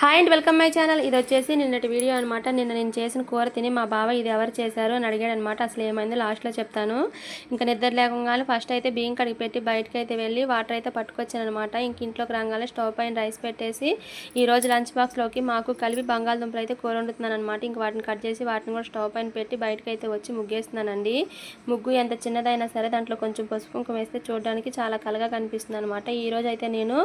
Hi and welcome my channel. ఇది వచ్చేసి నిన్నటి వీడియో అనమాట. నిన్న నేను చేసిన కూర తిని మా బావ ఇది ఎవరు చేశారు అని అడిగాడు అనమాట. అసలు ఏమైందో లాస్ట్లో చెప్తాను. ఇంకా నిద్ర లేకుండా ఫస్ట్ అయితే బియ్యం కడిగి పెట్టి బయటకు అయితే వెళ్ళి వాటర్ అయితే పట్టుకొచ్చాను అనమాట. ఇంక ఇంట్లోకి రాగానే స్టవ్ పైన రైస్ పెట్టేసి ఈరోజు లంచ్ బాక్స్లోకి మాకు కలిపి బంగాళదుంపలు అయితే కూర వండుతున్నాను అనమాట. ఇంక వాటిని కట్ చేసి వాటిని కూడా స్టవ్ పైన పెట్టి బయటకు అయితే వచ్చి ముగ్గేస్తున్నానండి. ముగ్గు ఎంత చిన్నదైనా సరే దాంట్లో కొంచెం పసుపు కుంకుమ వేస్తే చూడడానికి చాలా కలగా కనిపిస్తుంది అనమాట. ఈరోజు అయితే నేను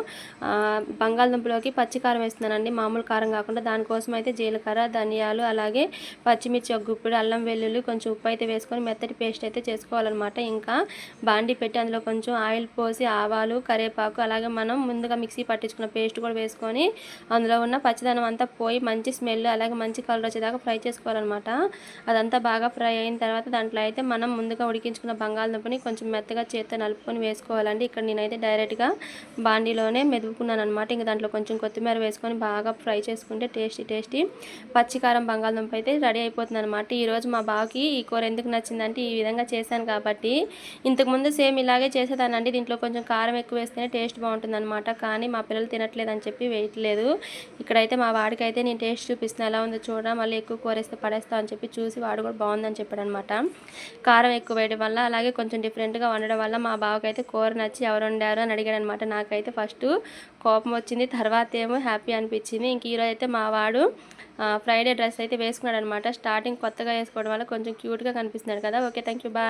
బంగాళదుంపలోకి పచ్చికారం వేస్తున్నానండి. మామూలు కారం కాకుండా దానికోసం అయితే జీలకర్ర, ధనియాలు, అలాగే పచ్చిమిర్చి, ఒక గుప్పిడి అల్లం వెల్లుల్లి, కొంచెం ఉప్పు అయితే వేసుకొని మెత్తటి పేస్ట్ అయితే చేసుకోవాలన్నమాట. ఇంకా బాండి పెట్టి అందులో కొంచెం ఆయిల్ పోసి ఆవాలు, కరివేపాకు, అలాగే మనం ముందుగా మిక్సీ పట్టించుకున్న పేస్ట్ కూడా వేసుకొని అందులో ఉన్న పచ్చిదనం అంతా పోయి మంచి స్మెల్ అలాగే మంచి కలర్ వచ్చేదాకా ఫ్రై చేసుకోవాలన్నమాట. అదంతా బాగా ఫ్రై అయిన తర్వాత దాంట్లో అయితే మనం ముందుగా ఉడికించుకున్న బంగాళదుంపని కొంచెం మెత్తగా చేత్తో నలుపుకొని వేసుకోవాలండి. ఇక్కడ నేనైతే డైరెక్ట్గా బాండీలోనే మెదుపుకున్నాను అనమాట. ఇంకా దాంట్లో కొంచెం కొత్తిమీర వేసుకొని బాగా ఫ్రై చేసుకుంటే టేస్టీ పచ్చికారం బంగాళదుంప అయితే రెడీ అయిపోతుంది అనమాట. ఈరోజు మా బావకి ఈ కూర ఎందుకు నచ్చిందంటే ఈ విధంగా చేశాను కాబట్టి. ఇంతకుముందు సేమ్ ఇలాగే చేసేదానండి. దీంట్లో కొంచెం కారం ఎక్కువ వేస్తేనే టేస్ట్ బాగుంటుంది అనమాట. కానీ మా పిల్లలు తినట్లేదని చెప్పి వేయట్లేదు. ఇక్కడైతే మా వాడికి అయితే నేను టేస్ట్ చూపిస్తున్నాను, ఎలా ఉందో చూడడం, మళ్ళీ ఎక్కువ కూర వేస్తే పడేస్తాం అని చెప్పి చూసి వాడు కూడా బాగుందని చెప్పాడు అనమాట. కారం ఎక్కువ వేయడం వల్ల అలాగే కొంచెం డిఫరెంట్గా వండడం వల్ల మా బావకి అయితే కూర నచ్చి ఎవరు వండారు అని అడిగాడు అనమాట. నాకైతే ఫస్ట్ కోపం వచ్చింది, తర్వాత ఏమో హ్యాపీ అనిపించింది. ఇంక ఈరోజు అయితే మా వాడు ఫ్రైడే డ్రెస్ అయితే వేసుకున్నాడు అనమాట. స్టార్టింగ్ కొత్తగా వేసుకోవడం వల్ల కొంచెం క్యూట్గా కనిపిస్తున్నాడు కదా. Okay, thank you, bye.